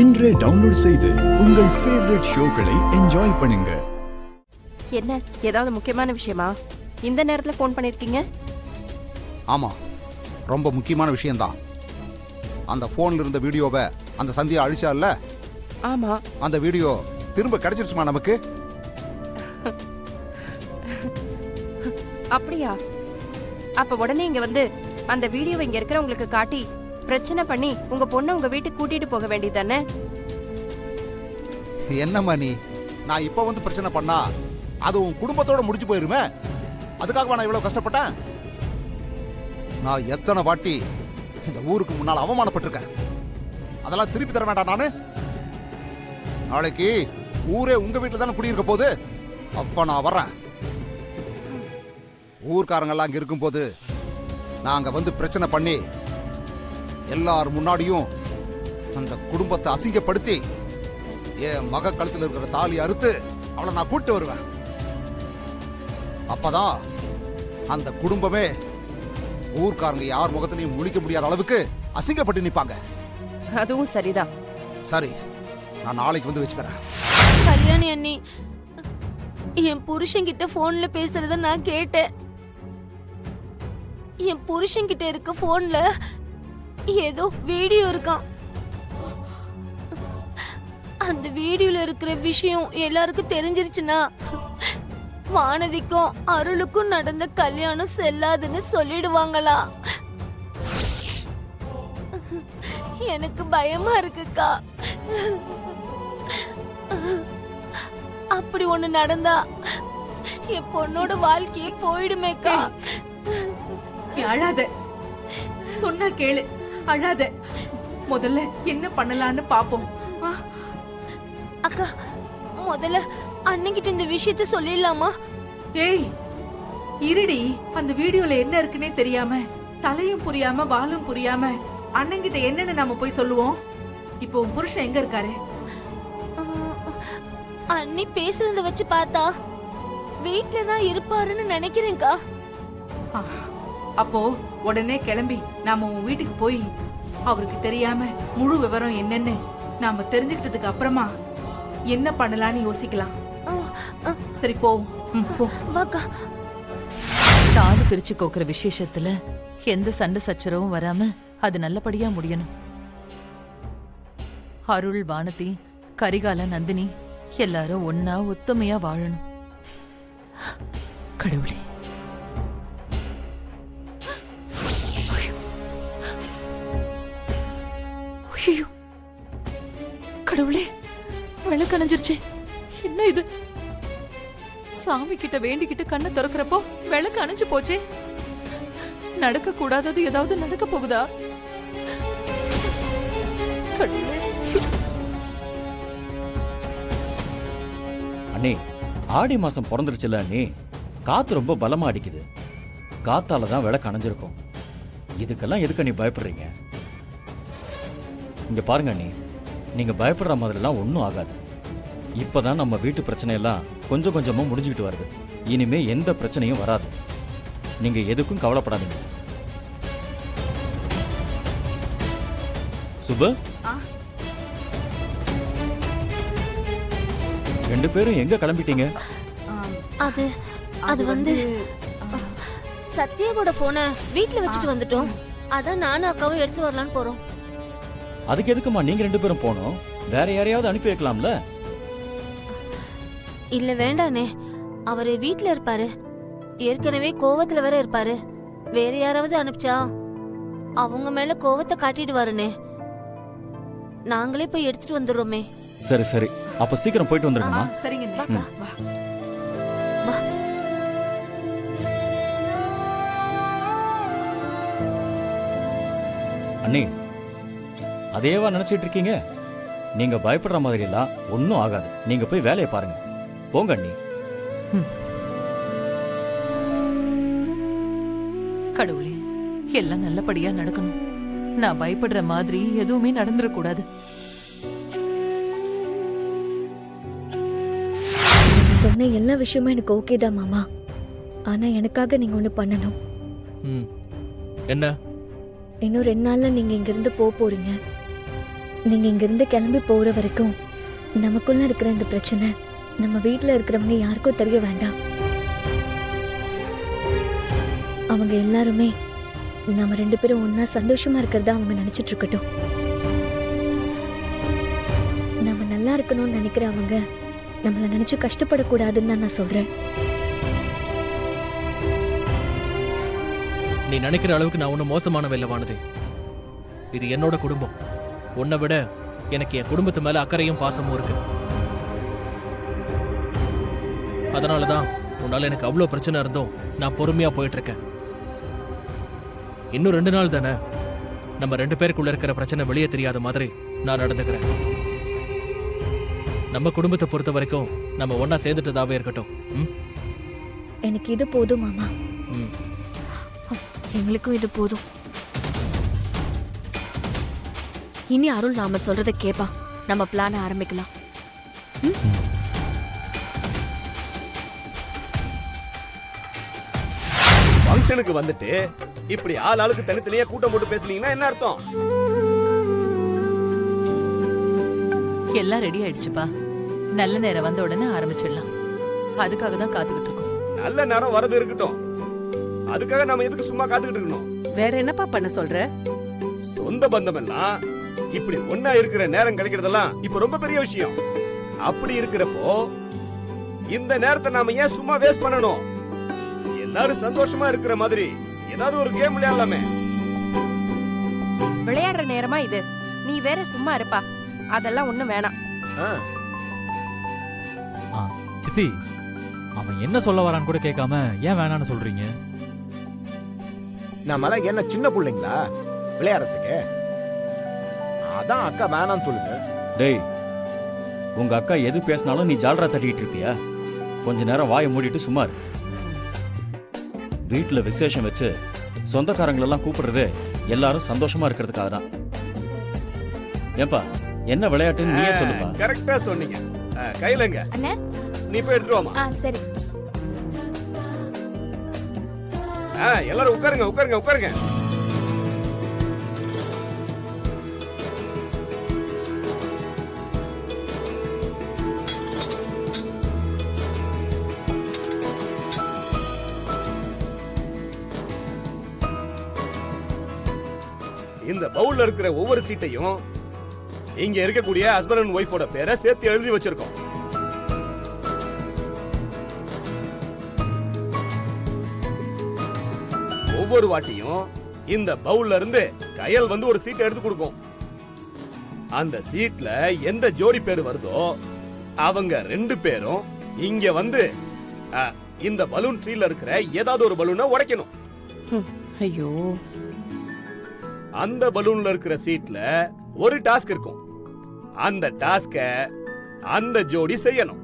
இன்றே டவுன்லோட் செய்து உங்கள் ஃபேவரட் ஷோக்களை என்ஜாய் பண்ணுங்க. என்ன ஏதாவது முக்கியமான விஷயமா இந்த நேரத்துல ஃபோன் பண்ணிருக்கீங்க? ஆமா, ரொம்ப முக்கியமான விஷயம்தான். அந்த போன்ல இருந்த வீடியோவை அந்த சந்தியா அழிச்சால. ஆமா. அந்த வீடியோ திரும்ப கிடைச்சிருச்சுமா நமக்கு? அப்படியா? அப்ப உடனே இங்க வந்து அந்த வீடியோவை இங்க இருக்கிறவங்களுக்கு காட்டி பிரச்சனை பண்ணி உங்க பொண்ணை உங்க வீட்டுக்கு கூட்டிட்டு போக வேண்டியதானே? என்னம்மா நீ, நான் இப்ப வந்து பிரச்சனை பண்ணா அது உன் குடும்பத்தோட முடிஞ்சு போயிருமே. அதுக்காக நான் இவ்வளவு கஷ்டப்பட்டேன். நான் எத்தனை வாட்டி இந்த ஊருக்கு முன்னால் அவமானப்பட்டிருக்கேன். அதெல்லாம் திருப்பி தர வேண்டாம். நானு நாளைக்கு ஊரே உங்க வீட்டுல தானே குடியிருக்க போகுது. அப்ப நான் வர்றேன். ஊர்க்காரங்க எல்லாம் அங்க இருக்கும் போது நாங்க வந்து பிரச்சனை பண்ணி எல்லாரும் முன்னாடியும் அந்த குடும்பத்தை அசிங்கப்படுத்தி என் மக கழுத்துல இருக்கிற தாலி அறுத்து அவளை நான் கூட்டு வருவேன். அப்பதான் அந்த குடும்பமே ஊர்க்காரங்க யார் முகத்திலையும் முழிக்க முடியாத அளவுக்கு அசிங்கப்பட்டு நிப்பாங்க. அதுவும் சரிதான். சரி, நான் நாளைக்கு வந்து வச்சுக்கிறேன். கல்யாணி அண்ணி, என் புருஷன் கிட்ட போன்ல பேசுறத நான் கேட்டேன். என் புருஷன் கிட்ட இருக்க போன்ல ஏதோ வீடியோ இருக்கான். அந்த வீடியோல இருக்கிற விஷயம் எல்லாருக்கும் தெரிஞ்சிருச்சுன்னா வானதிக்கும் அருளுக்கும் நடந்த கல்யாணம் செல்லாதுன்னு சொல்லிடுவாங்களா? எனக்கு பயமா இருக்குக்கா. அப்படி ஒண்ணு நடந்தா என் பொண்ணோட வாழ்க்கையே போயிடுமேக்கா. அழாத, சொன்னா கேளு, அழாத. முதல்ல என்ன பண்ணலான்னு பாப்போம். அக்கா, முதல்ல அன்னைக்கிட்ட இந்த விஷயத்த சொல்லிடலாமா? ஏய் இருடி, அந்த வீடியோல என்ன இருக்குன்னே தெரியாம, தலையும் புரியாம வாலும் புரியாம அண்ணங்கிட்ட என்னன்னு நாம போய் சொல்லுவோம்? இப்போ உன் புருஷன் எங்க இருக்காரு? அண்ணி பேசுறத வச்சு பார்த்தா வீட்ல தான் இருப்பாருன்னு நினைக்கிறேன்க்கா. அப்போ உடனே கிளம்பி நாம உன் வீட்டுக்கு போய் அவருக்கு தெரியாம முழு விவரம் என்னன்னு நாம தெரிஞ்சுக்கிட்டதுக்கு அப்புறமா என்ன பண்ணலான்னு யோசிக்கலாம். சரி போ. வாக்கா. தாலி பிரிச்சு கோக்குற விசேஷத்துல எந்த சண்டை சச்சரவும் வராம அது நல்லபடியா முடியணும். அருள், வானதி, கரிகால, நந்தினி எல்லாரும் ஒன்னா ஒத்துமையா வாழணும். கடவுளே, ஐயோ கடவுளே, விளக்கு அணைஞ்சிருச்சு. என்ன இது? சாமி கிட்ட வேண்டிக்கிட்டு கண்ணை திறக்கிறப்போ விளக்கு அணைஞ்சு போச்சே. நடக்க கூடாதது ஏதாவது நடக்க போகுதா? அண்ணே, ஆடி மாசம் பிறந்துருச்சுல அண்ணே, காத்து ரொம்ப பலமா அடிக்குது. காத்தால தான் விளக்கு அணைஞ்சிருக்கும். இதுக்கெல்லாம் எதுக்கு நீ பயப்படுறீங்க? இங்க பாருங்க அண்ணே, நீங்க பயப்படுற மாதிரிலாம் ஒன்றும் ஆகாது. இப்பதான் நம்ம வீட்டு பிரச்சனை எல்லாம் கொஞ்சம் கொஞ்சமா முடிஞ்சுக்கிட்டு வருது. இனிமே எந்த பிரச்சனையும் வராது. நீங்க எதுக்கும் கவலைப்படாதீங்க. சுபு, ரெண்டு பேரும் எங்க கிளம்பிட்டீங்க? அது வந்து சத்யாவோட போனை வீட்ல வச்சுட்டு வந்துட்டோம். அதான் நானும் அக்காவும் எடுத்து வரலான்னு போறோம். அதுக்கு எதுக்குமா நீங்க ரெண்டு பேரும் போனோம்? வேற யாரையாவது அனுப்பி வைக்கலாம்ல? இல்ல வேண்டானே, அவரு வீட்ல இருப்பாரு. ஏற்கனவே கோவத்துல வேற இருப்பாரு. வேற யாராவது அனுப்பிச்சா அவங்க மேல கோவத்தை காட்டிடுவாருனே. நாங்களே போய் எடுத்துட்டு வந்துடுறோமே. சரி சரி, அப்ப சீக்கிரம் போயிட்டு வந்துருங்கம்மா. சரிங்க. அண்ணே, அதேவா நினைச்சிட்டு இருக்கீங்க? நீங்க பயப்படுற மாதிரி எல்லாம் ஒன்னும் ஆகாது. நீங்க போய் வேலையை பாருங்க. போங்க அண்ணி. கடவுளே, எல்லாம் நல்லபடியா நடக்கணும். நான் பயப்படுற மாதிரி எதுவுமே நடந்துடக்கூடாது. சொன்ன எல்லா விஷயமும் எனக்கு ஓகே தான் மாமா. ஆனா எனக்காக நீங்க ஒண்ணு பண்ணணும். என்ன? இன்னும் 2 நாள்ல நீங்க இங்க இருந்து போறீங்க. நீங்க இங்கிருந்து கிளம்பி போற வரைக்கும் நமக்குள்ள இருக்கிற இந்த பிரச்சனை நம்ம வீட்ல இருக்கிறவங்க யாருக்கும் தெரிய வேண்டாம். அவங்க எல்லாருமே நம்ம 2 பேரும் ஒன்னா சந்தோஷமா இருக்கிறதா அவங்க நினைச்சிட்டு இருக்கட்டும். நம்ம நல்லா இருக்கணும்னு நினைக்கிற அவங்க நம்மள நினைச்சு கஷ்டப்படக்கூடாதுன்னு தான் நான் சொல்றேன். நீ நினைக்கிற அளவுக்கு நான் ஒன்றும் மோசமானவ இல்லை வானதி. இது என்னோட குடும்பம். உன்னை விட எனக்கு என் குடும்பத்து மேல அக்கறையும் பாசமும் இருக்கு. அதனாலதான் உன்னால எனக்கு அவ்வளோ பிரச்சனை இருந்தும் நான் பொறுமையா போயிட்டு இருக்கேன். இன்னும் 2 நாள் தானே, நம்ம 2 பேருக்குள்ள இருக்கிற பிரச்சனை வெளியே தெரியாத மாதிரி நான் நடந்துக்கிறேன். நம்ம குடும்பத்தை பொறுத்த வரைக்கும் நம்ம ஒன்னா சேர்ந்துட்டதாவே இருக்கட்டும். ம்? எனக்கு இது போதும் மாமா. ம். எங்களுக்கும் இது போதும். இனி அருள் நாம சொல்றத கேப்பா. நம்ம பிளான ஆரம்பிக்கலாம். ஃபங்க்ஷனுக்கு வந்துட்டு இப்படி ஆளுக்கு தனித்தனியா கூட்டம் போட்டு பேசுனீங்கன்னா என்ன அர்த்தம்? எல்லாம் ரெடி ஆயிடுச்சுப்பா. நல்ல நேரம் வந்த உடனே ஆரம்பிச்சிடலாம். அதுக்காக தான் காத்துக்கிட்டு இருக்கோம். நல்ல நேரம் வரது இருக்கட்டும். அதுக்காக நாம எதுக்கு சும்மா காத்துக்கிட்டு இருக்கணும்? வேற என்னப்பா பண்ண சொல்ற? சொந்த பந்தம் எல்லாம் இப்படி ஒன்னா இருக்கிற நேரம் கிடைக்கிறதெல்லாம் இப்ப ரொம்ப பெரிய விஷயம். அப்படி இருக்கிறப்போ இந்த நேரத்தை நாம ஏன் சும்மா வேஸ்ட் பண்ணணும்? எல்லாரும் சந்தோஷமா இருக்கிற மாதிரி ஏதாவது ஒரு கேம் விளையாடலாமே. விளையாடுற நேரமா இது? நீ வேற சும்மா இருப்பா. அதெல்லாம் ஒண்ணும் வேணாம். சித்தி, அவன் என்ன சொல்ல வரான்னு கூட கேட்காம ஏன் வேணான்னு சொல்றீங்க? நம்மளாம் என்ன சின்ன பிள்ளைங்களா விளையாடுறதுக்கு? அதான் அக்கா வேணான்னு சொல்லுங்க. டேய், உங்க அக்கா எது பேசினாலும் நீ ஜால்ரா தட்டிட்டு இருப்பியா? கொஞ்ச நேரம் வாயை மூடிட்டு சும்மா இரு. வீட்டுல விசேஷம் வச்சு சொந்தக்காரங்களெல்லாம் கூப்பிடுறது எல்லாரும் சந்தோஷமா இருக்கிறதுக்காக தான். ஏன்பா, என்ன விளையாட்டுன்னு நீயே சொல்லுப்பா. கரெக்டா சொன்னீங்க. கையிலங்க அண்ணே, நீ போய் எடுத்துட்டு வாமா. சரி. எல்லாரும் உட்காருங்க உட்காருங்க உட்காருங்க. இந்த பவுல்ல இருக்கிற ஒவ்வொரு சீட்டையும் இங்க இருக்கக்கூடிய ஹஸ்பண்ட் அண்ட் ஒய்ஃபோட பேரை சேர்த்து எழுதி வச்சிருக்கோம். ஒவ்வொரு வாட்டியும் இந்த பவுல்ல இருந்து கயல் வந்து ஒரு சீட்டை எடுத்து கொடுக்கும். அந்த சீட்ல எந்த ஜோடி பேர் வருதோ அவங்க 2 பேரும் இங்க வந்து இந்த பலூன் ட்ரீல இருக்கிற ஏதாவது ஒரு பலூனை உடைக்கணும். ஐயோ, அந்த பலூன்ல இருக்கிற சீட்ல ஒரு டாஸ்க் இருக்கும். அந்த டாஸ்க அந்த ஜோடி செய்யணும்.